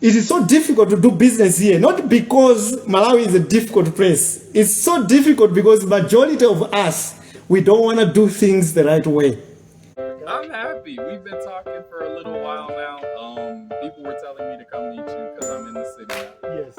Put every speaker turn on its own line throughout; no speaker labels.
It is so difficult to do business here, not because Malawi is a difficult place. It's so difficult because majority of us, we don't want to do things the right way.
I'm happy. We've been talking for a little while now. People were telling me to come meet you because I'm in the city now.
Yes.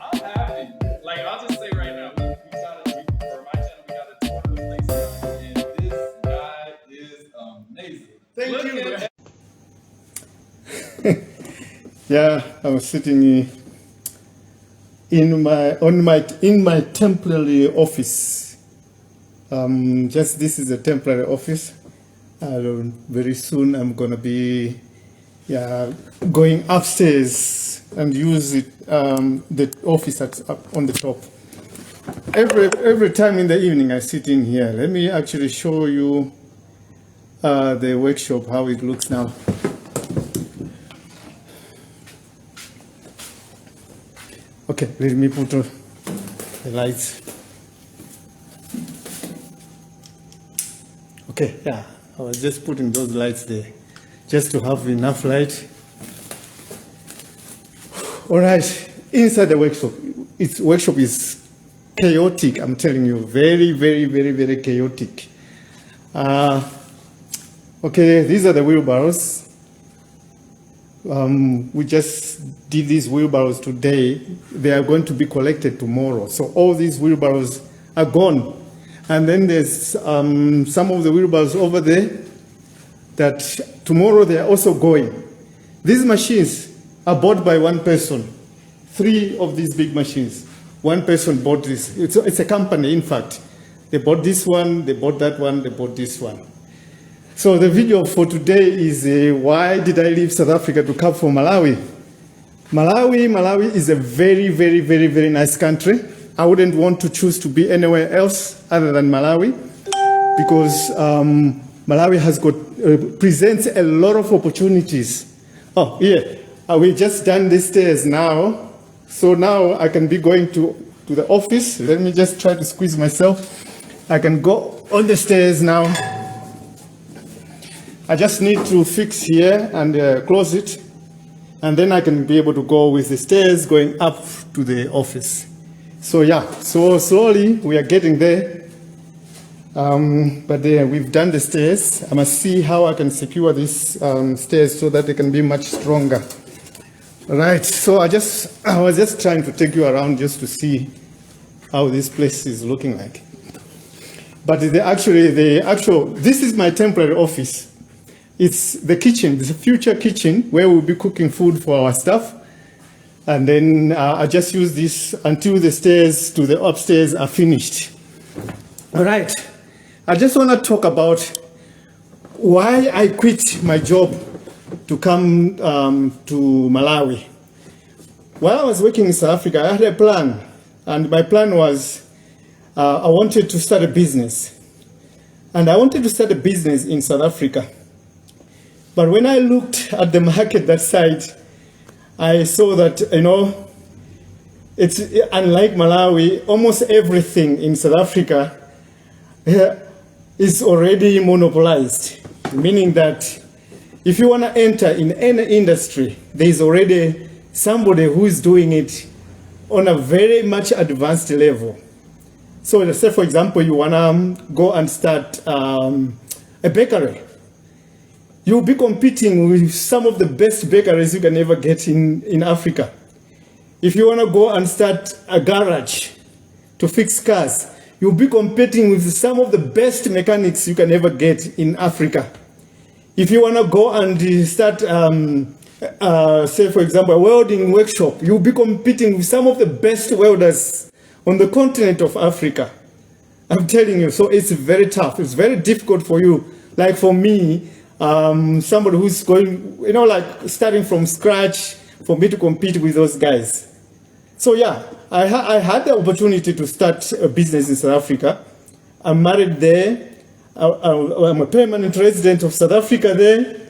I'm happy. Like, I'll just say right now, for my channel, we got a tour of the place, and this guy is amazing.
Thank
Look
you.
at
Yeah, I was sitting in my temporary office. Just this is a temporary office. Very soon I'm gonna be going upstairs and use it, the office up on the top. Every time in the evening I sit in here. Let me actually show you the workshop, how it looks now. Okay, let me put the lights. Okay, yeah, I was just putting those lights there, just to have enough light. All right, inside the workshop, workshop is chaotic, I'm telling you, very, very, very, very chaotic. Okay, these are the wheelbarrows. We just did these wheelbarrows today. They are going to be collected tomorrow. So all these wheelbarrows are gone. And then there's some of the wheelbarrows over there that tomorrow they are also going. These machines are bought by one person. 3 of these big machines. One person bought this. It's a company, in fact. They bought this one, they bought that one, they bought this one. So the video for today is why did I leave South Africa to come for Malawi? Malawi is a very, very, very, very nice country. I wouldn't want to choose to be anywhere else other than Malawi because Malawi has presents a lot of opportunities. Oh, yeah, we just done the stairs now. So now I can be going to the office. Let me just try to squeeze myself. I can go on the stairs now. I just need to fix here and close it, and then I can be able to go with the stairs going up to the office. So yeah, so slowly we are getting there, but we've done the stairs. I must see how I can secure these stairs so that they can be much stronger. Right, so I was just trying to take you around just to see how this place is looking like. But this is my temporary office. It's the kitchen, it's a future kitchen where we'll be cooking food for our staff. And then I just use this until the stairs to the upstairs are finished. All right, I just want to talk about why I quit my job to come to Malawi. While I was working in South Africa, I had a plan. And my plan was I wanted to start a business. And I wanted to start a business in South Africa. But when I looked at the market that side, I saw that, it's unlike Malawi, almost everything in South Africa is already monopolized, meaning that if you want to enter in any industry, there is already somebody who is doing it on a very much advanced level. So let's say, for example, you want to go and start a bakery. You'll be competing with some of the best bakeries you can ever get in Africa. If you want to go and start a garage to fix cars, you'll be competing with some of the best mechanics you can ever get in Africa. If you want to go and start, say for example, a welding workshop, you'll be competing with some of the best welders on the continent of Africa. I'm telling you, so it's very tough. It's very difficult for you. Like for me, somebody who's going, like starting from scratch for me to compete with those guys. So yeah, I had the opportunity to start a business in South Africa. I'm married there. I'm a permanent resident of South Africa there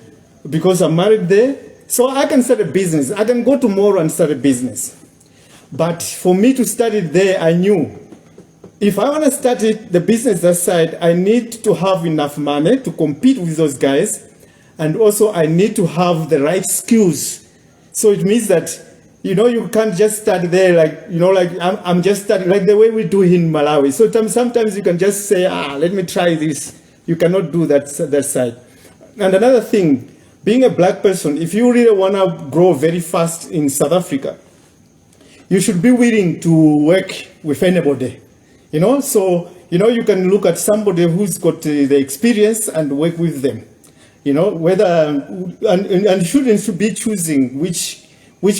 because I'm married there. So I can start a business. I can go tomorrow and start a business. But for me to start it there, I knew if I want to start the business that side, I need to have enough money to compete with those guys. And also I need to have the right skills. So it means that, you can't just start there like I'm just starting like the way we do in Malawi. So sometimes you can just say, let me try this. You cannot do that side. And another thing, being a black person, if you really want to grow very fast in South Africa, you should be willing to work with anybody. So you can look at somebody who's got the experience and work with them. Whether and students should be choosing which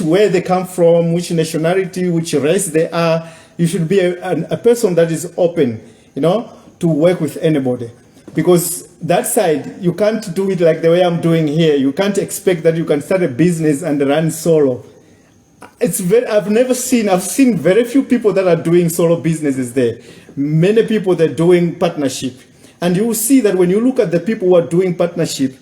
where they come from, which nationality, which race they are. You should be a person that is open, to work with anybody, because that side you can't do it like the way I'm doing here. You can't expect that you can start a business and run solo. I've seen very few people that are doing solo businesses there. Many people they're doing partnership. And you will see that when you look at the people who are doing partnership,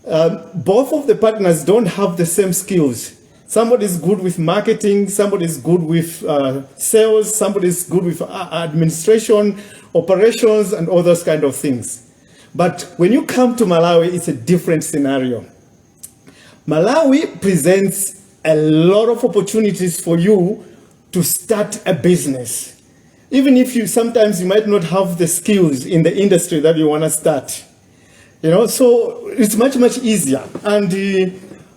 both of the partners don't have the same skills. Somebody is good with marketing, somebody is good with sales, somebody is good with administration, operations, and all those kind of things. But when you come to Malawi, it's a different scenario. Malawi presents a lot of opportunities for you to start a business. Even if sometimes you might not have the skills in the industry that you want to start. So it's much, much easier. And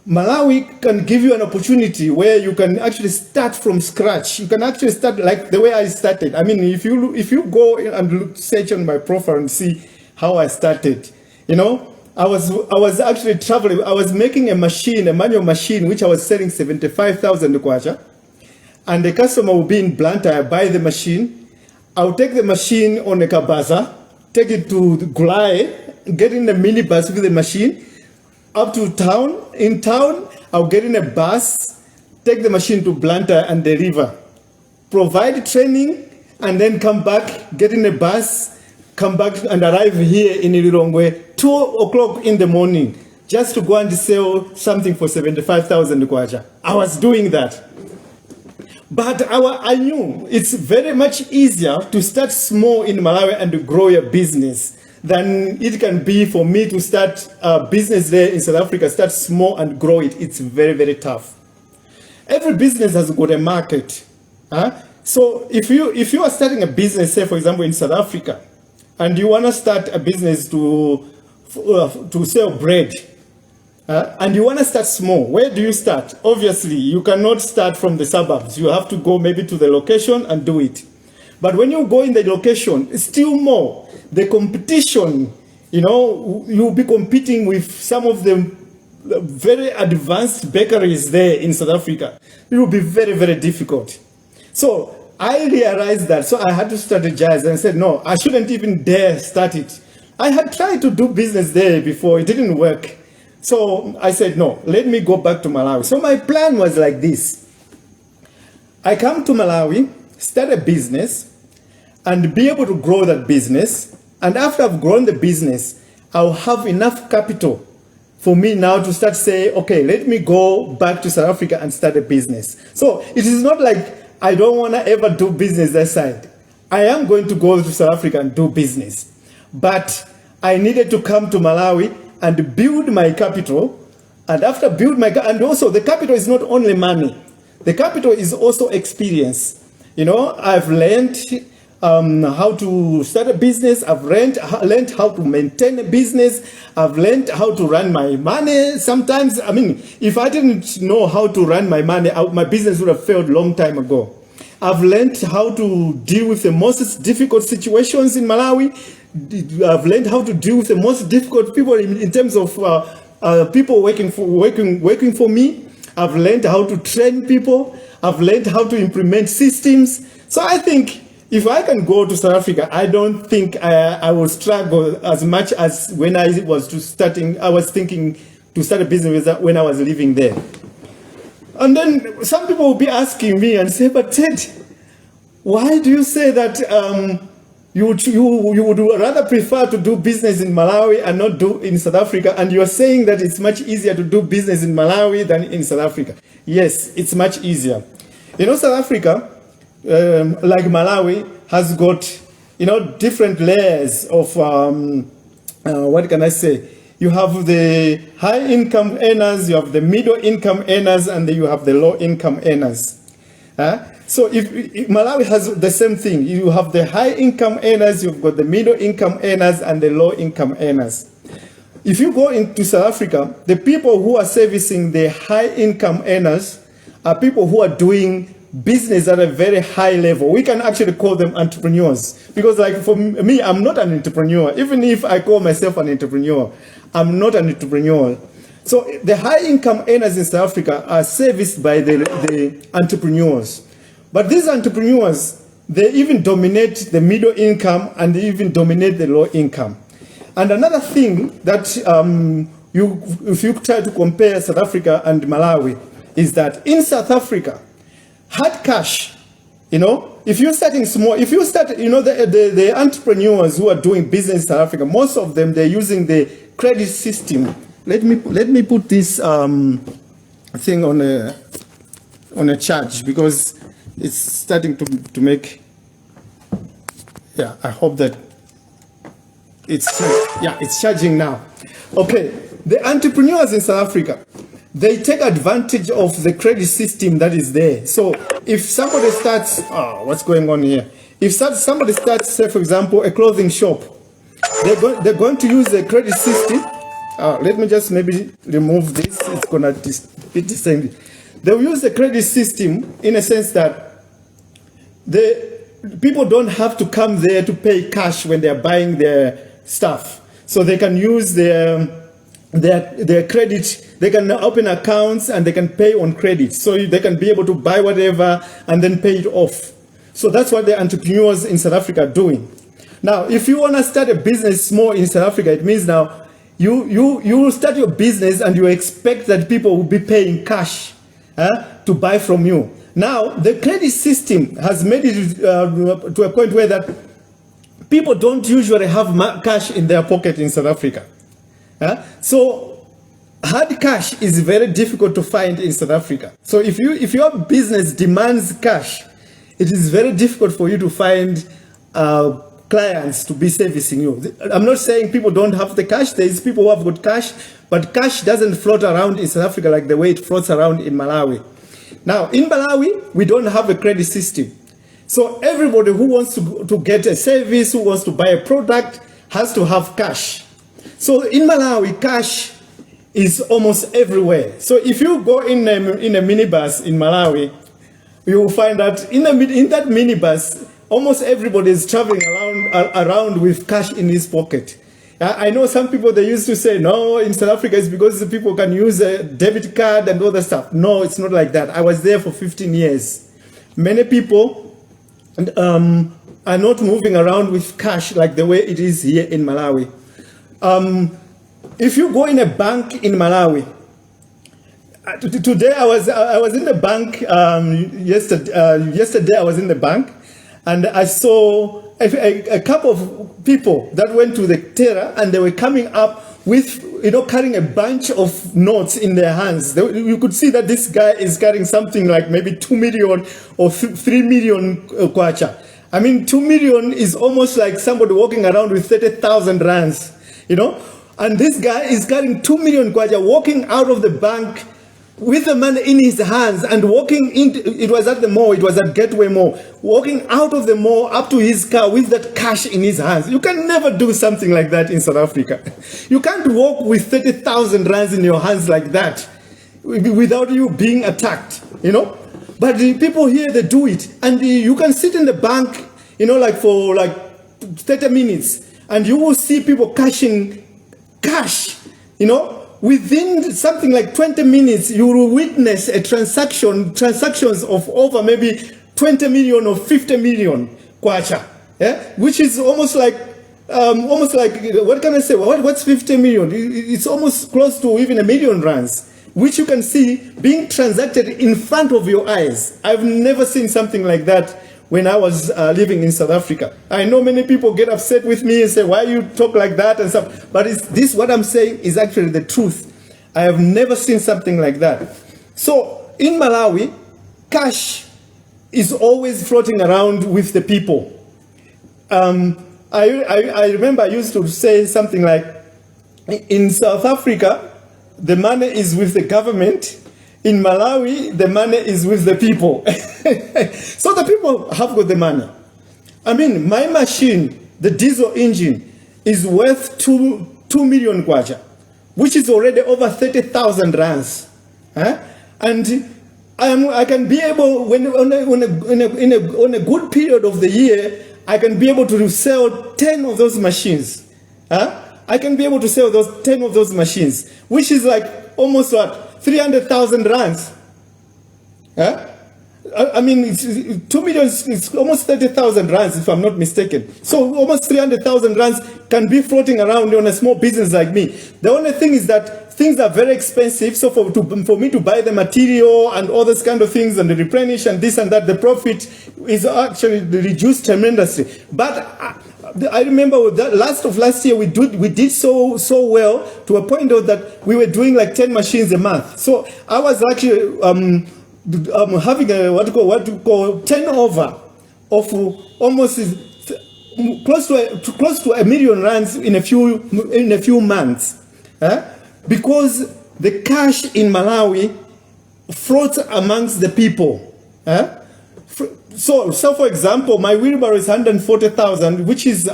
Malawi can give you an opportunity where you can actually start from scratch. You can actually start like the way I started. I mean, if you go and search on my profile and see how I started, I was actually traveling. I was making a manual machine, which I was selling 75,000 kwacha. And the customer will be in Blantyre, I buy the machine. I'll take the machine on a kabaza, take it to Gulae, get in a minibus with the machine, up to town. In town, I'll get in a bus, take the machine to Blantyre and deliver. Provide training, and then come back, get in a bus, come back and arrive here in Ilongwe, 2 o'clock in the morning, just to go and sell something for 75,000 kwacha. I was doing that. But I knew it's very much easier to start small in Malawi and to grow your business than it can be for me to start a business there in South Africa, start small and grow it. It's very, very tough. Every business has got a market. So if you are starting a business, say for example in South Africa, and you want to start a business to sell bread, and you want to start small, where do you start? Obviously, you cannot start from the suburbs. You have to go maybe to the location and do it. But when you go in the location, it's still more. The competition, you'll be competing with some of the very advanced bakeries there in South Africa. It will be very, very difficult. So I realized that, so I had to strategize and said, no, I shouldn't even dare start it. I had tried to do business there before, it didn't work. So I said, no, let me go back to Malawi. So my plan was like this. I come to Malawi, start a business, and be able to grow that business. And after I've grown the business, I'll have enough capital for me now to start saying, okay, let me go back to South Africa and start a business. So it is not like I don't want to ever do business that side. I am going to go to South Africa and do business. But I needed to come to Malawi and build my capital. And after and also the capital is not only money. The capital is also experience. I've learned how to start a business. I've learned how to maintain a business. I've learned how to run my money. Sometimes, if I didn't know how to run my money, my business would have failed a long time ago. I've learned how to deal with the most difficult situations in Malawi. I've learned how to deal with the most difficult people in terms of people working for me. I've learned how to train people. I've learned how to implement systems. So I think if I can go to South Africa, I don't think I will struggle as much as when I was thinking to start a business when I was living there. And then some people will be asking me and say, but Ted, why do you say that you would rather prefer to do business in Malawi and not do in South Africa, and you're saying that it's much easier to do business in Malawi than in South Africa? Yes, it's much easier. South Africa, like Malawi, has got, different layers of, what can I say? You have the high income earners, you have the middle income earners, and then you have the low income earners. So if Malawi has the same thing, you have the high income earners, you've got the middle income earners, and the low income earners. If you go into South Africa, the people who are servicing the high income earners are people who are doing business at a very high level. We can actually call them entrepreneurs, because like for me, I'm not an entrepreneur. Even if I call myself an entrepreneur, I'm not an entrepreneur. So the high income earners in South Africa are serviced by the entrepreneurs. But these entrepreneurs, they even dominate the middle income and they even dominate the low income. And another thing that if you try to compare South Africa and Malawi is that in South Africa, hard cash, if you're starting small, if you start, the entrepreneurs who are doing business in South Africa, most of them, they're using the credit system. Let me put this thing on a charge, because it's starting to make, I hope that it's charging now. Okay, the entrepreneurs in South Africa, they take advantage of the credit system that is there. So if somebody starts, what's going on here? If somebody starts, say for example, a clothing shop, they're going to use the credit system. Let me just maybe remove this. It's gonna be the same. They'll use the credit system in a sense that the people don't have to come there to pay cash when they're buying their stuff. So they can use their credit. They can open accounts and they can pay on credit. So they can be able to buy whatever and then pay it off. So that's what the entrepreneurs in South Africa are doing. Now, if you want to start a business small in South Africa, it means now you start your business and you expect that people will be paying cash to buy from you. Now, the credit system has made it to a point where that people don't usually have cash in their pocket in South Africa. So hard cash is very difficult to find in South Africa. So if your business demands cash, it is very difficult for you to find clients to be servicing you. I'm not saying people don't have the cash. There's people who have got cash, but cash doesn't float around in South Africa like the way it floats around in Malawi. Now, in Malawi, we don't have a credit system. So everybody who wants to get a service, who wants to buy a product, has to have cash. So in Malawi, cash is almost everywhere. So if you go in a minibus in Malawi, you will find that in that minibus, almost everybody is traveling around with cash in his pocket. I know some people, they used to say, no, in South Africa it's because the people can use a debit card and all that stuff. No, it's not like that. I was there for 15 years. Many people are not moving around with cash like the way it is here in Malawi. If you go in a bank in Malawi, today I was in the bank, yesterday I was in the bank, and I saw a couple of people that went to the teller and they were coming up with, carrying a bunch of notes in their hands. You could see that this guy is carrying something like maybe 2 million or 3 million kwacha. I mean, 2 million is almost like somebody walking around with 30,000 rands, And this guy is carrying 2 million kwacha, walking out of the bank with the money in his hands and walking it was at the mall, it was at Gateway Mall, walking out of the mall up to his car with that cash in his hands. You can never do something like that in South Africa. You can't walk with 30,000 rands in your hands like that without you being attacked, But the people here, they do it. And you can sit in the bank, like for 30 minutes, and you will see people cashing cash, Within something like 20 minutes, you will witness a transactions of over maybe 20 million or 50 million kwacha, which is almost like, what can I say? What's 50 million? It's almost close to even 1 million rands, which you can see being transacted in front of your eyes. I've never seen something like that when I was living in South Africa. I know many people get upset with me and say, why you talk like that and stuff. But what I'm saying is actually the truth. I have never seen something like that. So in Malawi, cash is always floating around with the people. I remember I used to say something like, in South Africa, the money is with the government. In Malawi, the money is with the people. So the people have got the money. I mean, my machine, the diesel engine, is worth 2 million kwacha, which is already over 30,000 rands. And I can be able, on a good period of the year, I can be able to sell 10 of those machines. I can be able to sell those 10 of those machines, which is like almost what, 300,000 rands. I mean, it's 2 million, it's almost 30,000 rands, if I'm not mistaken. So almost 300,000 rands can be floating around on a small business like me. The only thing is that things are very expensive. So for me to buy the material and all those kind of things and the replenish and this and that, the profit is actually reduced tremendously. But I remember that last year we did so well to a point that we were doing like 10 machines a month. So I was actually having a what you call turnover of almost close to a million rands in a few months, because the cash in Malawi floats amongst the people. So for example, my wheelbarrow is 140,000, which is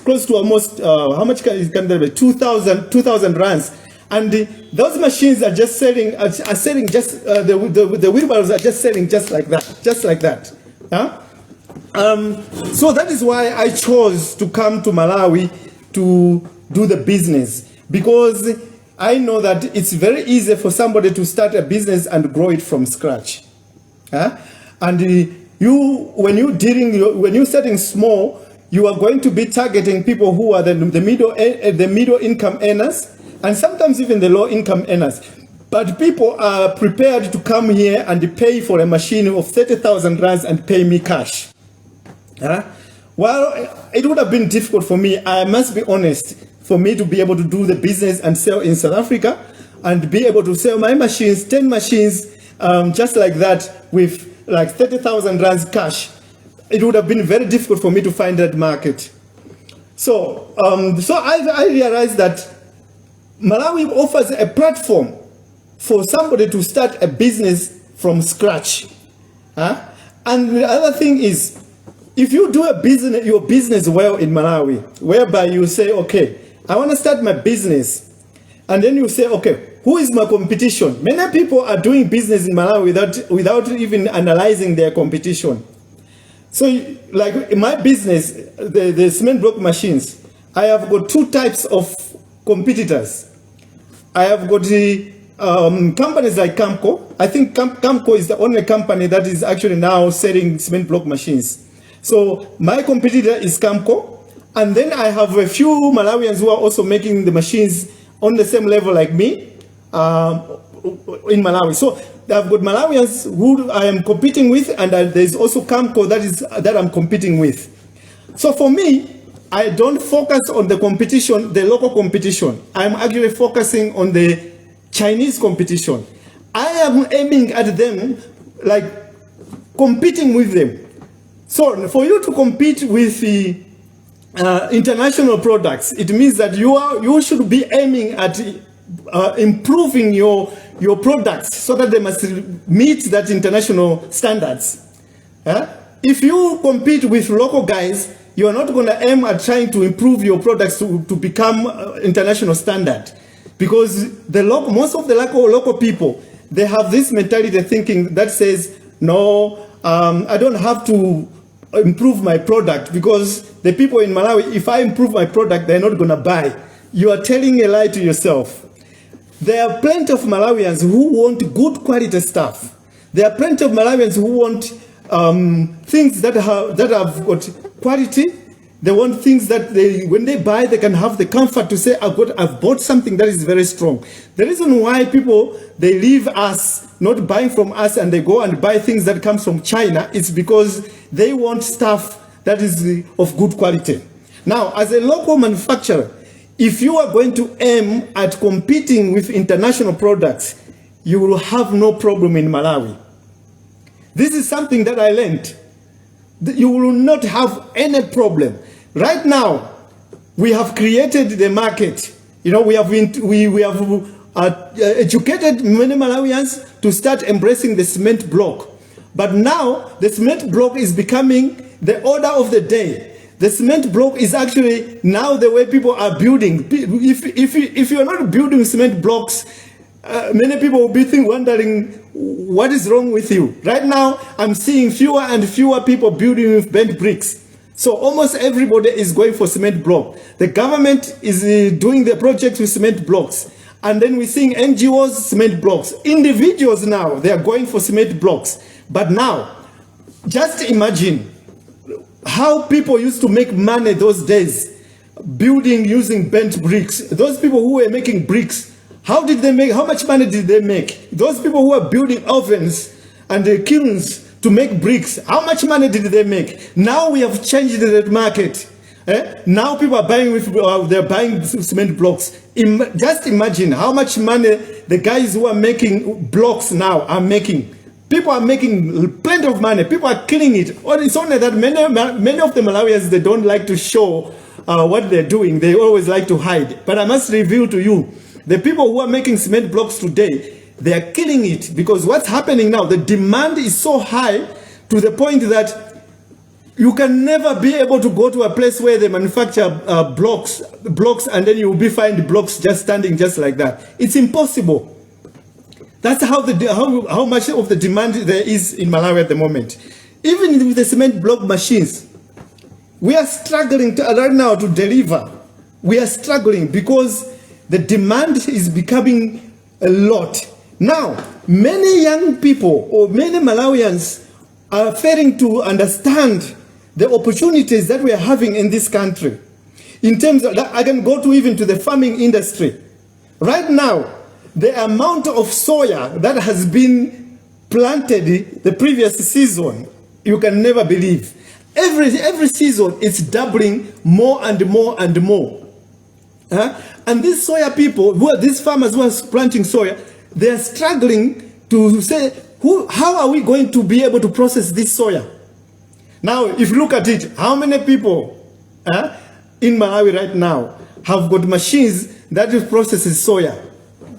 close to almost how much can there be? 2,000 rands. And those machines are just selling, just the wheelbarrows are just selling just like that. So that is why I chose to come to Malawi to do the business, because I know that it's very easy for somebody to start a business and grow it from scratch. And when you're starting small, you are going to be targeting people who are the middle income earners, and sometimes even the low income earners. But people are prepared to come here and pay for a machine of 30,000 rands and pay me cash. Well, it would have been difficult for me, I must be honest, for me to be able to do the business and sell in South Africa and be able to sell my machines, 10 machines, just like that, with like 30,000 rands cash. It would have been very difficult for me to find that market. So I realized that Malawi offers a platform for somebody to start a business from scratch. And the other thing is, if you do your business well in Malawi, whereby you say, okay, I want to start my business, and then you say, okay, who is my competition? Many people are doing business in Malawi without even analyzing their competition. So, like in my business, the cement block machines, I have got two types of competitors. I have got the companies like Camco. I think Camco is the only company that is actually now selling cement block machines. So my competitor is Camco, and then I have a few Malawians who are also making the machines on the same level like me in Malawi. So I've got Malawians who I am competing with, and there's also Camco that I'm competing with. So for me, I don't focus on the competition, the local competition. I'm actually focusing on the Chinese competition. I am aiming at them, like competing with them. So for you to compete with the international products, it means that you should be aiming at improving your products so that they must meet that international standards. If you compete with local guys, you are not going to aim at trying to improve your products to become international standard, because most of the local people, they have this mentality thinking that says, no, I don't have to improve my product, because the people in Malawi, if I improve my product, they're not going to buy. You are telling a lie to yourself. There are plenty of Malawians who want good quality stuff. There are plenty of Malawians who want things that have got quality. They want things that when they buy, they can have the comfort to say, I've bought something that is very strong. The reason why people, they leave us, not buying from us, and they go and buy things that come from China, is because they want stuff that is of good quality. Now, as a local manufacturer, if you are going to aim at competing with international products, you will have no problem in Malawi. This is something that I learned. You will not have any problem. Right now, we have created the market. You know, we have educated many Malawians to start embracing the cement block. But now, the cement block is becoming the order of the day. The cement block is actually now the way people are building. If you're not building cement blocks, many people will be wondering what is wrong with you. Right now, I'm seeing fewer and fewer people building with bent bricks. So almost everybody is going for cement block. The government is doing the project with cement blocks. And then we're seeing NGOs, cement blocks. Individuals now, they are going for cement blocks. But now, just imagine how people used to make money those days, building using bent bricks. Those people who were making bricks, how much money did they make? Those people who were building ovens and the kilns to make bricks, how much money did they make? Now we have changed the market. Now people are buying they're buying cement blocks. Just imagine how much money the guys who are making blocks now are making. People are making plenty of money. People are killing it. It's only that many of the Malawians, they don't like to show what they're doing. They always like to hide. But I must reveal to you, the people who are making cement blocks today, they are killing it, because what's happening now, the demand is so high to the point that you can never be able to go to a place where they manufacture blocks and then you will find blocks just standing just like that. It's impossible. That's how much of the demand there is in Malawi at the moment. Even with the cement block machines, we are struggling right now to deliver. We are struggling because the demand is becoming a lot. Now, many young people or many Malawians are failing to understand the opportunities that we are having in this country. In terms of that, I can go to even to the farming industry. Right now, the amount of soya that has been planted the previous season, you can never believe. Every season, it's doubling more and more and more. And these soya people, these farmers who are planting soya, they are struggling to say, how are we going to be able to process this soya? Now, if you look at it, how many people in Malawi right now have got machines that processes soya?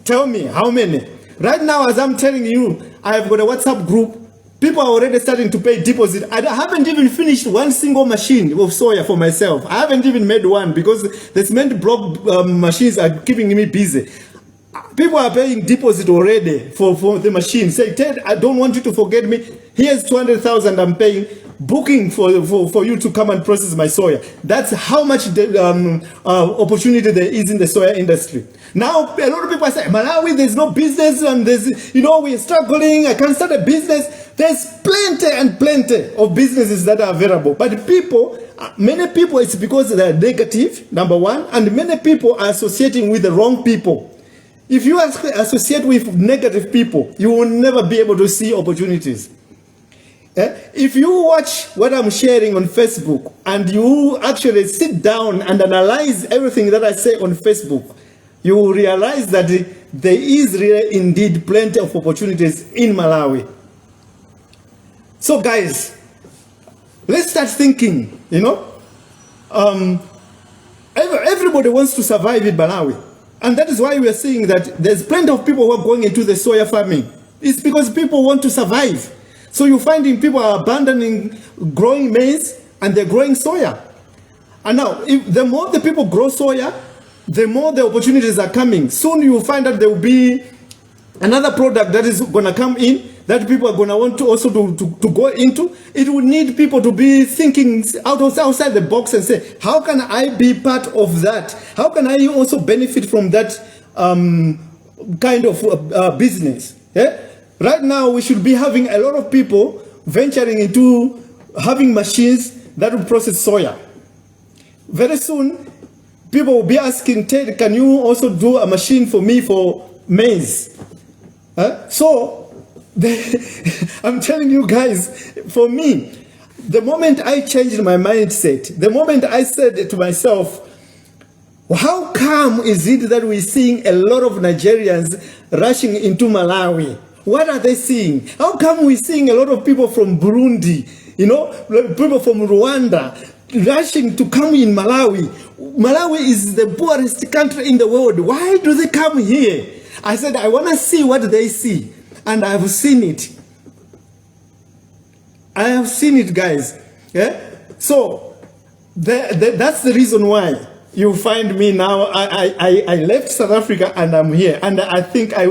Tell me, how many? Right now, as I'm telling you, I have got a WhatsApp group. People are already starting to pay deposit. I haven't even finished one single machine of soya for myself. I haven't even made one because the cement block machines are keeping me busy. People are paying deposit already for the machine. Say, Ted, I don't want you to forget me. Here's 200,000 I'm paying. Booking for you to come and process my soya. That's how much opportunity there is in the soya industry. Now, a lot of people say, Malawi, there's no business and we're struggling. I can't start a business. There's plenty and plenty of businesses that are available. But many people, it's because they're negative, number one, and many people are associating with the wrong people. If you associate with negative people, you will never be able to see opportunities. If you watch what I'm sharing on Facebook and you actually sit down and analyze everything that I say on Facebook, you will realize that there is really indeed plenty of opportunities in Malawi. So guys, let's start thinking, everybody wants to survive in Malawi. And that is why we are seeing that there's plenty of people who are going into the soya farming. It's because people want to survive. So you're finding people are abandoning growing maize and they're growing soya. And now, the more the people grow soya, the more the opportunities are coming. Soon you will find that there will be another product that is going to come in that people are going to want to also to go into. It will need people to be thinking outside the box and say, how can I be part of that? How can I also benefit from that kind of business? Yeah? Right now, we should be having a lot of people venturing into having machines that will process soya. Very soon, people will be asking, Ted, can you also do a machine for me for maize? I'm telling you guys, for me, the moment I changed my mindset, the moment I said to myself, how come is it that we're seeing a lot of Nigerians rushing into Malawi? What are they seeing? How come we're seeing a lot of people from Burundi people from Rwanda rushing to come in Malawi. Malawi is the poorest country in the world. Why do they come here? I said, I want to see what they see. And I've seen it. I have seen it, guys. Yeah? So, that's the reason why you find me now. I left South Africa and I'm here. And I think I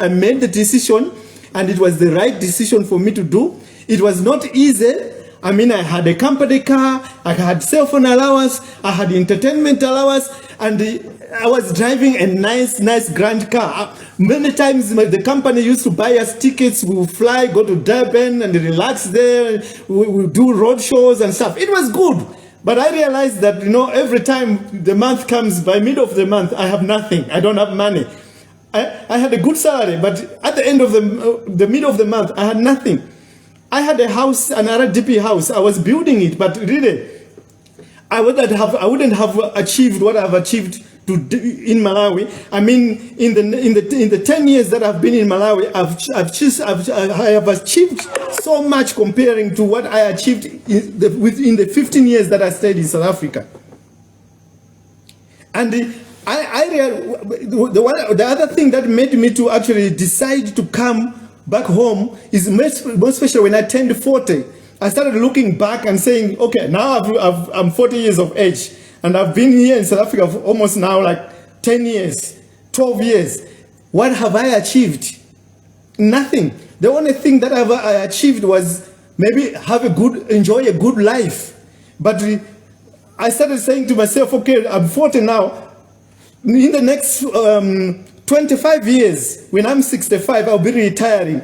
made the decision, and it was the right decision for me to do. It was not easy. I mean, I had a company car, I had cell phone allowance, I had entertainment allowance, and I was driving a nice grand car. Many times the company used to buy us tickets. We would fly, go to Durban and relax there. We would do road shows and stuff. It was good. But I realized that, every time the month comes, by mid of the month, I have nothing. I don't have money. I had a good salary, but at the end of the mid of the month, I had nothing. I had a house, an RDP house. I was building it, but really, I wouldn't have achieved what I've achieved in Malawi. I mean, in the 10 years that I've been in Malawi, I have achieved so much comparing to what I achieved within the 15 years that I stayed in South Africa. And the other thing that made me to actually decide to come back home is most especially when I turned 40. I started looking back and saying, okay, now I'm 40 years of age, and I've been here in South Africa for almost now like 10 years, 12 years. What have I achieved? Nothing. The only thing that I achieved was maybe enjoy a good life. But I started saying to myself, okay, I'm 40 now. In the next 25 years, when I'm 65, I'll be retiring.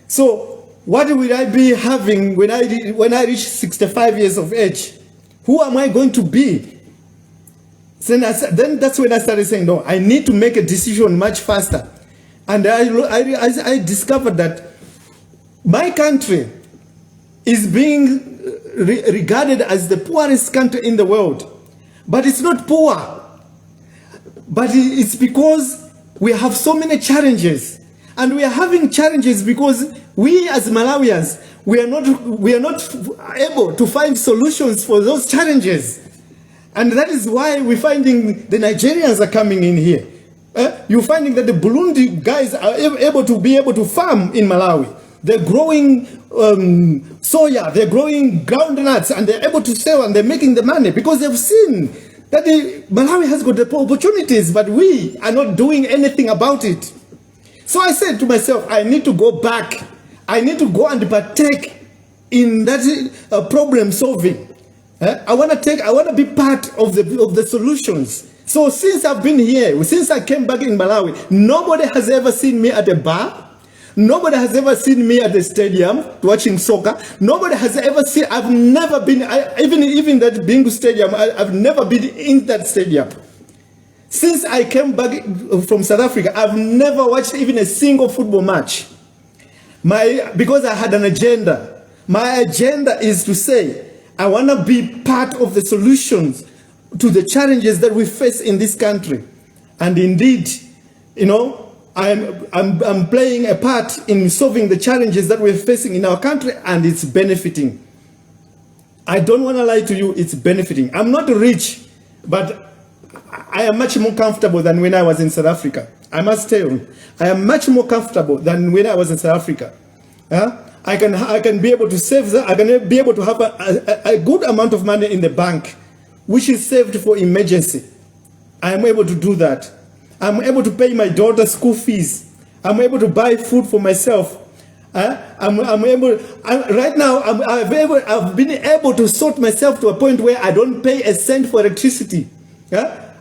So what will I be having when I reach 65 years of age? Who am I going to be? Then that's when I started saying, no, I need to make a decision much faster. And I discovered that my country is being regarded as the poorest country in the world. But it's not poor. But it's because we have so many challenges. And we are having challenges because we as Malawians, we are not able to find solutions for those challenges. And that is why we're finding the Nigerians are coming in here. You're finding that the Burundi guys are able to farm in Malawi. They're growing soya, they're growing groundnuts, and they're able to sell, and they're making the money because they've seen that Malawi has got the opportunities, but we are not doing anything about it. So I said to myself, I need to go back. I need to go and partake in that problem solving. I want to be part of the solutions. So since I've been here, since I came back in Malawi, nobody has ever seen me at a bar. Nobody has ever seen me at the stadium watching soccer. Nobody has ever seen, I've never been, even that Bingu stadium, I've never been in that stadium. Since I came back from South Africa, I've never watched even a single football match. Because I had an agenda. My agenda is to say, I want to be part of the solutions to the challenges that we face in this country. And indeed, I'm playing a part in solving the challenges that we're facing in our country, and it's benefiting. I don't want to lie to you, it's benefiting. I'm not rich, but I am much more comfortable than when I was in South Africa. I must tell you, I am much more comfortable than when I was in South Africa. I can be able to save that. I can be able to have a good amount of money in the bank, which is saved for emergency. I am able to do that. I'm able to pay my daughter's school fees. I'm able to buy food for myself. Right now, I've been able to sort myself to a point where I don't pay a cent for electricity.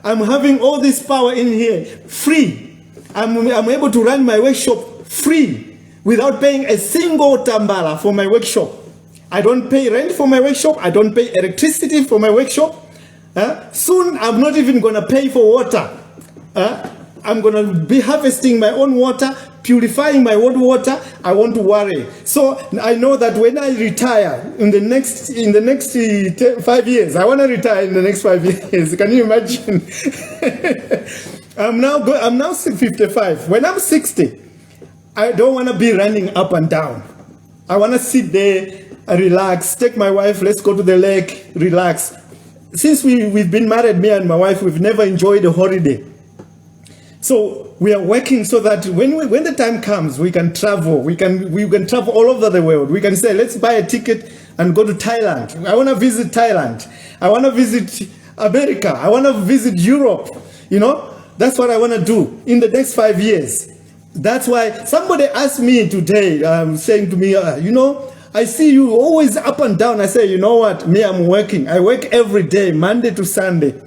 I'm having all this power in here, free. I'm able to run my workshop free, without paying a single tambala for my workshop. I don't pay rent for my workshop. I don't pay electricity for my workshop. Soon, I'm not even going to pay for water. I'm going to be harvesting my own water, purifying my own water. I won't worry. So I know that when I retire in the next 5 years, I want to retire in the next 5 years. Can you imagine? I'm now 55. When I'm 60, I don't want to be running up and down. I want to sit there relax, take my wife, let's go to the lake, relax. Since we've been married, me and my wife, we've never enjoyed a holiday. So we are working so that when the time comes, we can travel. We can travel all over the world. We can say, let's buy a ticket and go to Thailand. I want to visit Thailand. I want to visit America. I want to visit Europe. You know, that's what I want to do in the next 5 years. That's why somebody asked me today, saying to me, you know, I see you always up and down. I say, you know what? Me, I'm working. I work every day, Monday to Sunday.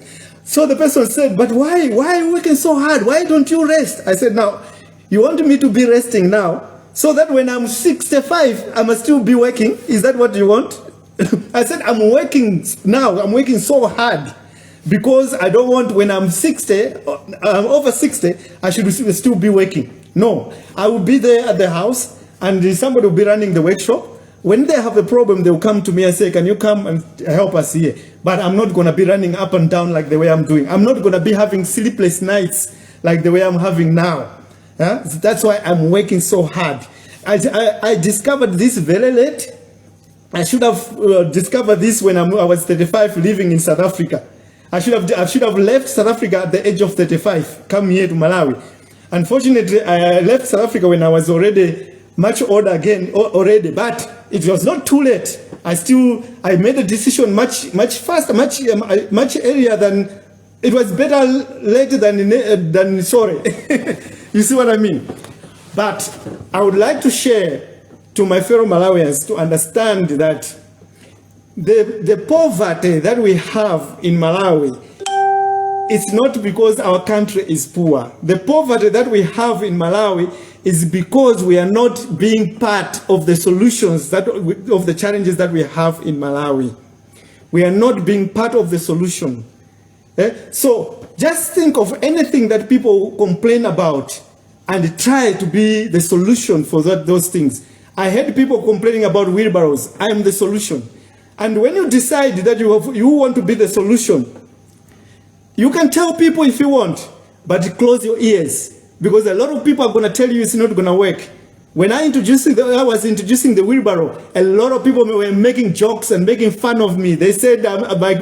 So the person said, but why are you working so hard? Why don't you rest? I said, now, you want me to be resting now so that when I'm 65, I must still be working? Is that what you want? I said, I'm working now. I'm working so hard because I don't want when I'm 60, over 60, I should still be working. No, I will be there at the house and somebody will be running the workshop. When they have a problem, they'll come to me and say, can you come and help us here? But I'm not going to be running up and down like the way I'm doing. I'm not going to be having sleepless nights like the way I'm having now. That's why I'm working so hard. I discovered this very late. I should have discovered this when I was 35 living in South Africa. I should have left South Africa at the age of 35, come here to Malawi. Unfortunately, I left South Africa when I was already much older again already, but it was not too late. I made a decision much faster, much earlier than, it was better late than sorry. You see what I mean? But I would like to share to my fellow Malawians to understand that the poverty that we have in Malawi, it's not because our country is poor. The poverty that we have in Malawi is because we are not being part of the solutions of the challenges that we have in Malawi. We are not being part of the solution. So just think of anything that people complain about and try to be the solution for those things. I heard people complaining about wheelbarrows. I am the solution. And when you decide that you want to be the solution, you can tell people if you want, but close your ears. Because a lot of people are going to tell you it's not going to work. When I was introducing the wheelbarrow, a lot of people were making jokes and making fun of me. They said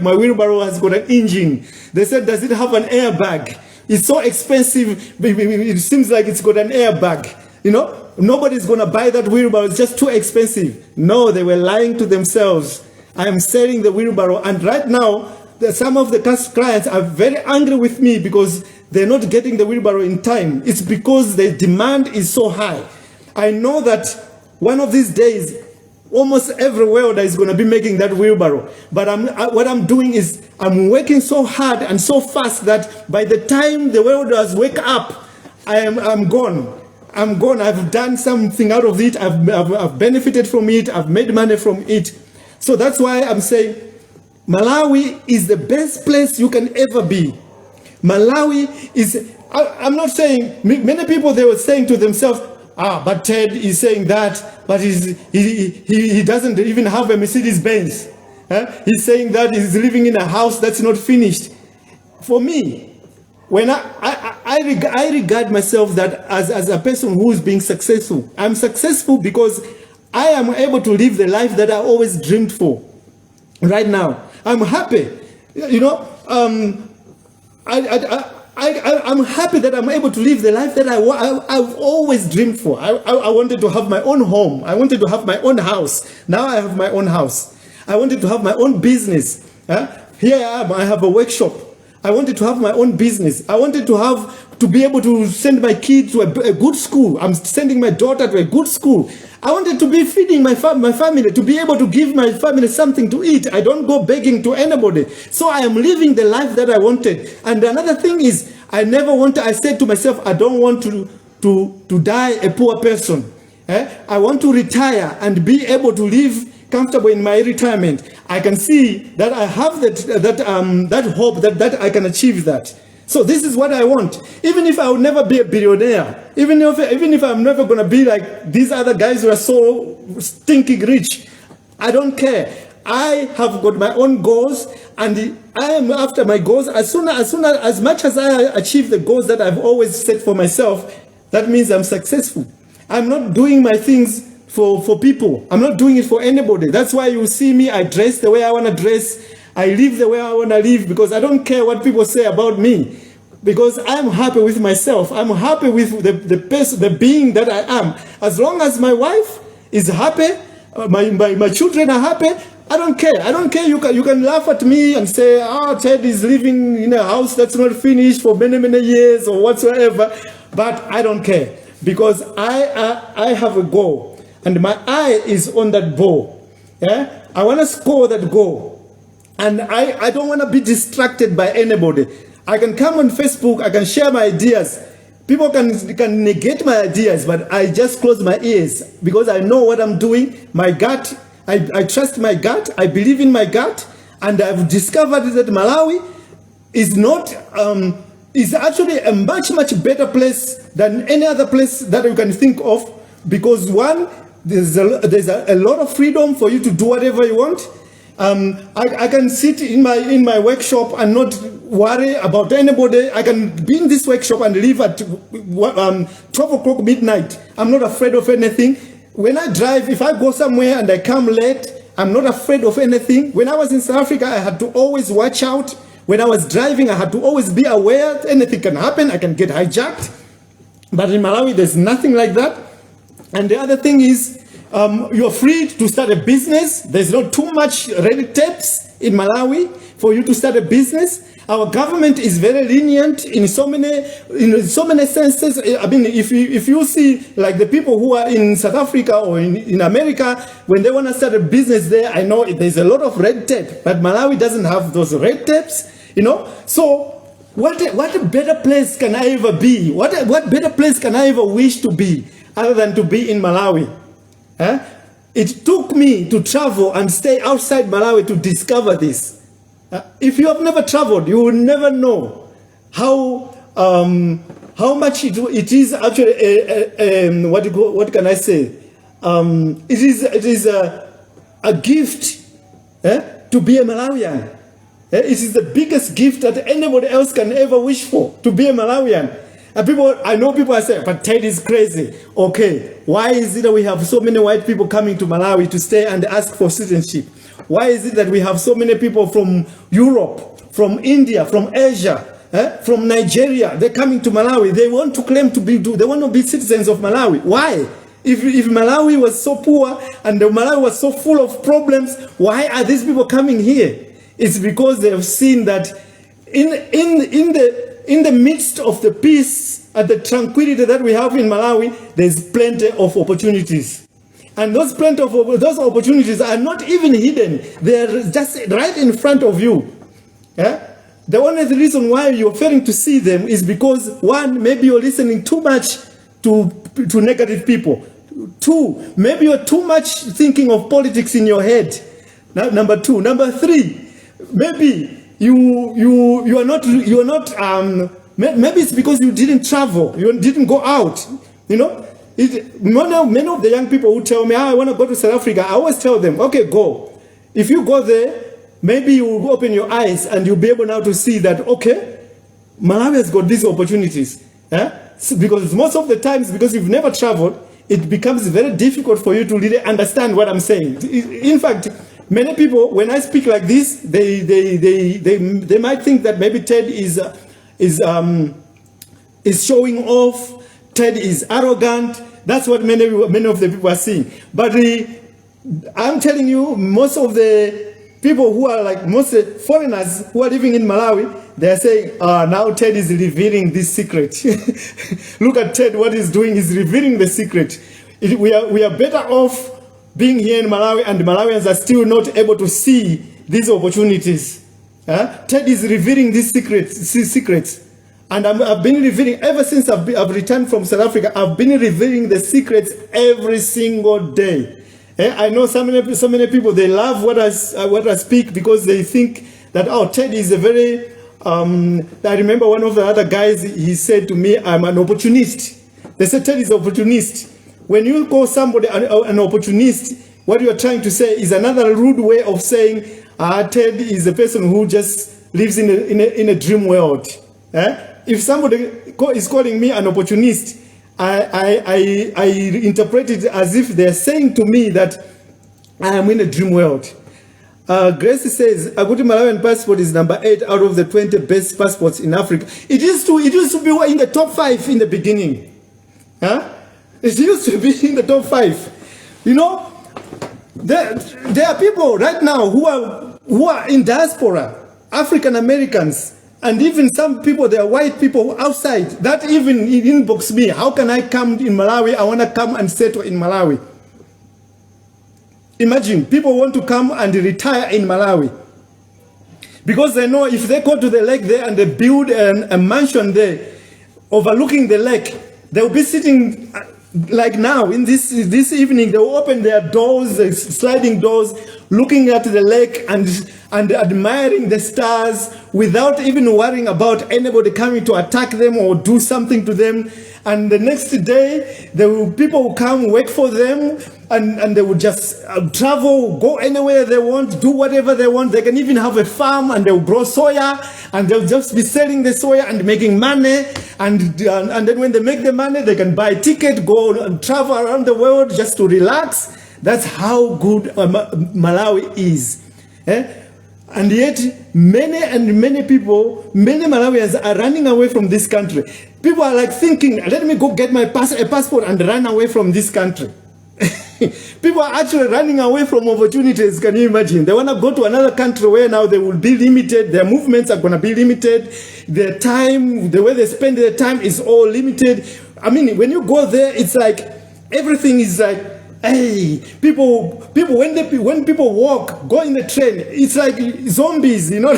my wheelbarrow has got an engine. They said, does it have an airbag? It's so expensive, it seems like it's got an airbag. You know, nobody's going to buy that wheelbarrow. It's just too expensive. No, they were lying to themselves. I am selling the wheelbarrow. And right now, some of the clients are very angry with me because they're not getting the wheelbarrow in time. It's because the demand is so high. I know that one of these days, almost every welder is going to be making that wheelbarrow. But what I'm doing is I'm working so hard and so fast that by the time the welders wake up, I'm gone. I'm gone. I've done something out of it. I've benefited from it. I've made money from it. So that's why I'm saying Malawi is the best place you can ever be. Malawi is, I'm not saying, many people, they were saying to themselves, but Ted is saying that, but he doesn't even have a Mercedes-Benz. He's saying that he's living in a house that's not finished. For me, when I regard myself that as a person who is being successful. I'm successful because I am able to live the life that I always dreamed for. Right now, I'm happy. You know, I'm happy that I'm able to live the life that I've always dreamed for. I wanted to have my own home. I wanted to have my own house. Now I have my own house. I wanted to have my own business. Here I am. I have a workshop. I wanted to have my own business. I wanted to be able to send my kid to a good school. I'm sending my daughter to a good school. I wanted to be feeding my family, to be able to give my family something to eat. I don't go begging to anybody. So I am living the life that I wanted. And another thing is, I said to myself, I don't want to die a poor person. I want to retire and be able to live comfortable in my retirement. I can see that I have that hope that I can achieve that. So this is what I want. Even if I will never be a billionaire, even if I'm never going to be like these other guys who are so stinking rich, I don't care. I have got my own goals, and I am after my goals. As much as I achieve the goals that I've always set for myself, that means I'm successful. I'm not doing my things for people. I'm not doing it for anybody. That's why you see me, I dress the way I want to dress. I live the way I want to live, because I don't care what people say about me. Because I'm happy with myself. I'm happy with the person, the being that I am. As long as my wife is happy, my children are happy, I don't care. I don't care. You can laugh at me and say, oh, Ted is living in a house that's not finished for many, many years or whatsoever. But I don't care, because I have a goal, and my eye is on that ball. Yeah? I want to score that goal. And I don't want to be distracted by anybody. I can come on Facebook, I can share my ideas. People can negate my ideas, but I just close my ears, because I know what I'm doing. My gut, I trust my gut, I believe in my gut, and I've discovered that Malawi is not, is actually a much, much better place than any other place that you can think of, because one, there's a lot of freedom for you to do whatever you want. I can sit in my workshop and not worry about anybody. I can be in this workshop and leave at 12 o'clock midnight. I'm not afraid of anything. When I drive, if I go somewhere and I come late, I'm not afraid of anything. When I was in South Africa, I had to always watch out. When I was driving, I had to always be aware anything can happen. I can get hijacked. But in Malawi, there's nothing like that. And the other thing is, you're free to start a business. There's not too much red tapes in Malawi for you to start a business. Our government is very lenient in so many senses. I mean, if you see like the people who are in South Africa or in America, when they want to start a business there, I know there's a lot of red tape, but Malawi doesn't have those red tapes, you know. So what a better place can I ever be? What better place can I ever wish to be other than to be in Malawi? It took me to travel and stay outside Malawi to discover this. If you have never traveled, you will never know how much it is actually. What can I say? It is a gift to be a Malawian. It is the biggest gift that anybody else can ever wish for, to be a Malawian. And I know people are saying, but Ted is crazy. Okay, why is it that we have so many white people coming to Malawi to stay and ask for citizenship? Why is it that we have so many people from Europe, from India, from Asia, from Nigeria? They're coming to Malawi. They want to claim they want to be citizens of Malawi. Why? If Malawi was so poor and Malawi was so full of problems, why are these people coming here? It's because they have seen that in the midst of the peace and the tranquility that we have in Malawi, there's plenty of opportunities. And those opportunities are not even hidden. They're just right in front of you. Yeah? The only reason why you're failing to see them is because, one, maybe you're listening too much to negative people. Two, maybe you're too much thinking of politics in your head. Number two. Number three, maybe you are not maybe it's because you didn't travel, you didn't go out, you know. Many of the young people who tell me, I want to go to South Africa, I always tell them, okay, go. If you go there, maybe you will open your eyes and you'll be able now to see that, okay, Malawi has got these opportunities. Because most of the times, because you've never traveled, it becomes very difficult for you to really understand what I'm saying. In fact, many people, when I speak like this, they might think that maybe Ted is showing off. Ted is arrogant. That's what many of the people are seeing. But I'm telling you, most of the people who are like most foreigners who are living in Malawi, they are saying, now Ted is revealing this secret. Look at Ted, what he's doing, he's revealing the secret. We are better off being here in Malawi, and Malawians are still not able to see these opportunities. Ted is revealing these secrets. And I've been revealing, ever since I've returned from South Africa, I've been revealing the secrets every single day. I know so many people, they love what I speak because they think that, oh, Ted is a very, I remember one of the other guys, he said to me, I'm an opportunist. They said Ted is an opportunist. When you call somebody an opportunist, what you're trying to say is another rude way of saying, Ted is a person who just lives in a dream world. If somebody is calling me an opportunist, I interpret it as if they're saying to me that I am in a dream world. Grace says, a good Malawian passport is number 8 out of the 20 best passports in Africa. It used to be in the top 5 in the beginning. Huh? It used to be in the top 5. You know, there are people right now who are in diaspora, African Americans, and even some people, they are white people outside, that even inbox me, how can I come in Malawi? I want to come and settle in Malawi. Imagine, people want to come and retire in Malawi. Because they know if they go to the lake there and they build a mansion there, overlooking the lake, they'll be sitting like now, in this evening, they will open their doors, the sliding doors, looking at the lake and admiring the stars without even worrying about anybody coming to attack them or do something to them. And the next day, people will come work for them, and they will just travel, go anywhere they want, do whatever they want. They can even have a farm and they'll grow soya, and they'll just be selling the soya and making money. And then when they make the money, they can buy a ticket, go and travel around the world just to relax. That's how good Malawi is. And yet, many people, many Malawians are running away from this country. People are like thinking, let me go get my passport and run away from this country. People are actually running away from opportunities, can you imagine? They want to go to another country where now they will be limited, their movements are going to be limited, their time, the way they spend their time is all limited. I mean, when you go there, it's like, everything is like, hey, people, when people walk, go in the train, it's like zombies, you know.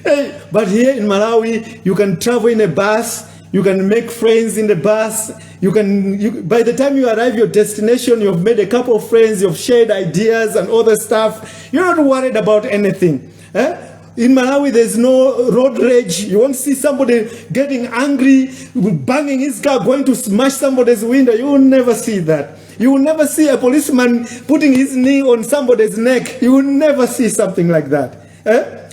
Hey, but here in Malawi, you can travel in a bus, you can make friends in the bus, by the time you arrive your destination, you've made a couple of friends, you've shared ideas and other stuff. You're not worried about anything. In Malawi, there's no road rage. You won't see somebody getting angry, banging his car, going to smash somebody's window. You will never see that. You will never see a policeman putting his knee on somebody's neck. You will never see something like that.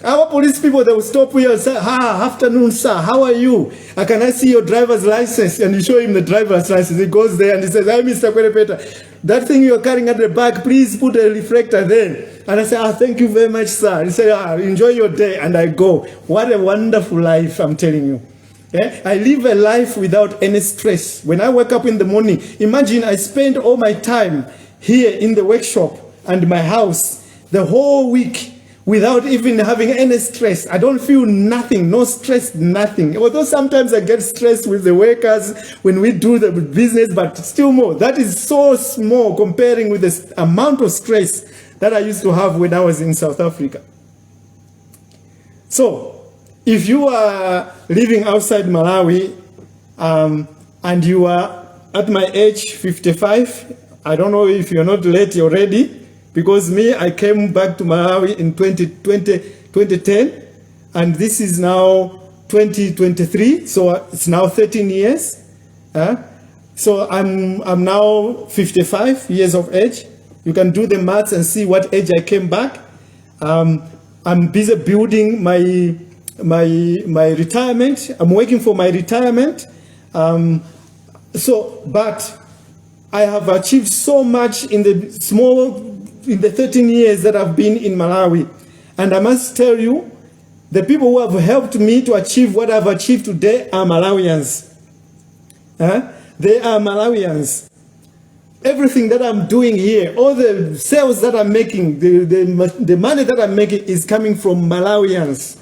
Our police people, they will stop you and say, afternoon, sir, how are you? Can I see your driver's license? And you show him the driver's license. He goes there and he says, hi, Mr. Kwelepeta, that thing you're carrying at the back, please put a reflector there. And I say, thank you very much, sir. He said, enjoy your day. And I go. What a wonderful life, I'm telling you. I live a life without any stress. When I wake up in the morning, imagine I spend all my time here in the workshop and my house the whole week without even having any stress. I don't feel nothing, no stress, nothing. Although sometimes I get stressed with the workers when we do the business, but still more. That is so small comparing with the amount of stress that I used to have when I was in South Africa. So, if you are living outside Malawi and you are at my age, 55, I don't know if you're not late already, because me, I came back to Malawi in 2010, and this is now 2023, so it's now 13 years. So I'm now 55 years of age. You can do the maths and see what age I came back. I'm busy building my retirement. I'm working for my retirement. But I have achieved so much in the 13 years that I've been in Malawi. And I must tell you, the people who have helped me to achieve what I've achieved today are Malawians. They are Malawians. Everything that I'm doing here, all the sales that I'm making, the money that I'm making is coming from Malawians.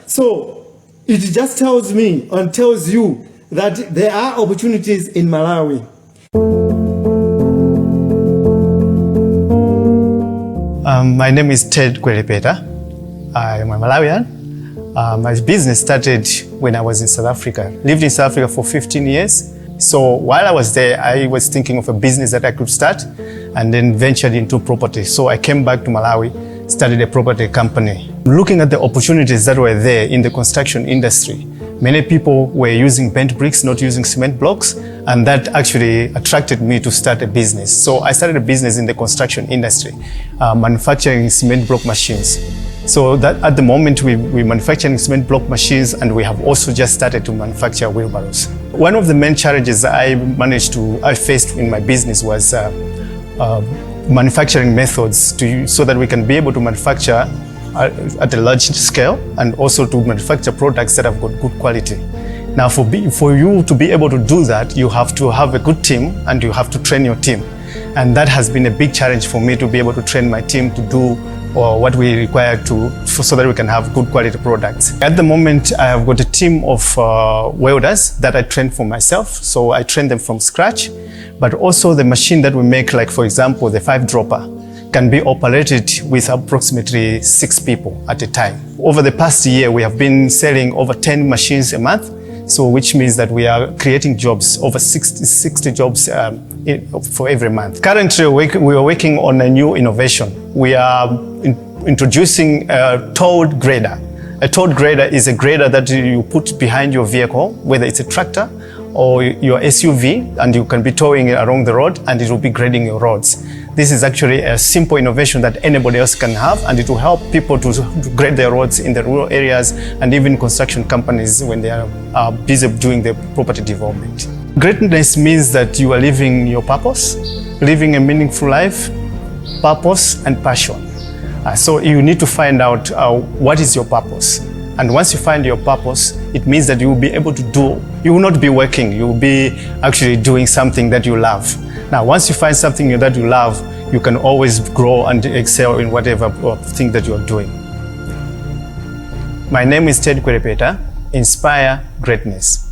So it just tells me and tells you that there are opportunities in Malawi.
My name is Ted Kwelepeta. I'm a Malawian. My business started when I was in South Africa. Lived in South Africa for 15 years. So while I was there, I was thinking of a business that I could start and then ventured into property. So I came back to Malawi, started a property company. Looking at the opportunities that were there in the construction industry, many people were using bent bricks, not using cement blocks, and that actually attracted me to start a business. So I started a business in the construction industry, manufacturing cement block machines. So that at the moment we manufacture cement block machines, and we have also just started to manufacture wheelbarrows. One of the main challenges I faced in my business was manufacturing methods so that we can be able to manufacture at a large scale, and also to manufacture products that have got good quality. Now, for you to be able to do that, you have to have a good team, and you have to train your team. And that has been a big challenge for me, to be able to train my team to do what we require so that we can have good quality products. At the moment, I have got a team of welders that I train for myself. So I train them from scratch, but also the machine that we make, like for example, the 5-dropper, can be operated with approximately 6 people at a time. Over the past year, we have been selling over 10 machines a month, so which means that we are creating jobs, over 60 jobs for every month. Currently, we are working on a new innovation. We are introducing a towed grader. A towed grader is a grader that you put behind your vehicle, whether it's a tractor or your SUV, and you can be towing it along the road, and it will be grading your roads. This is actually a simple innovation that anybody else can have, and it will help people to grade their roads in the rural areas, and even construction companies when they are busy doing their property development. Greatness means that you are living your purpose, living a meaningful life, purpose and passion. So you need to find out what is your purpose. And once you find your purpose, it means that you will be able to you will not be working, you will be actually doing something that you love. Now, once you find something that you love, you can always grow and excel in whatever thing that you are doing. My name is Ted Kwelepeta. Inspire greatness.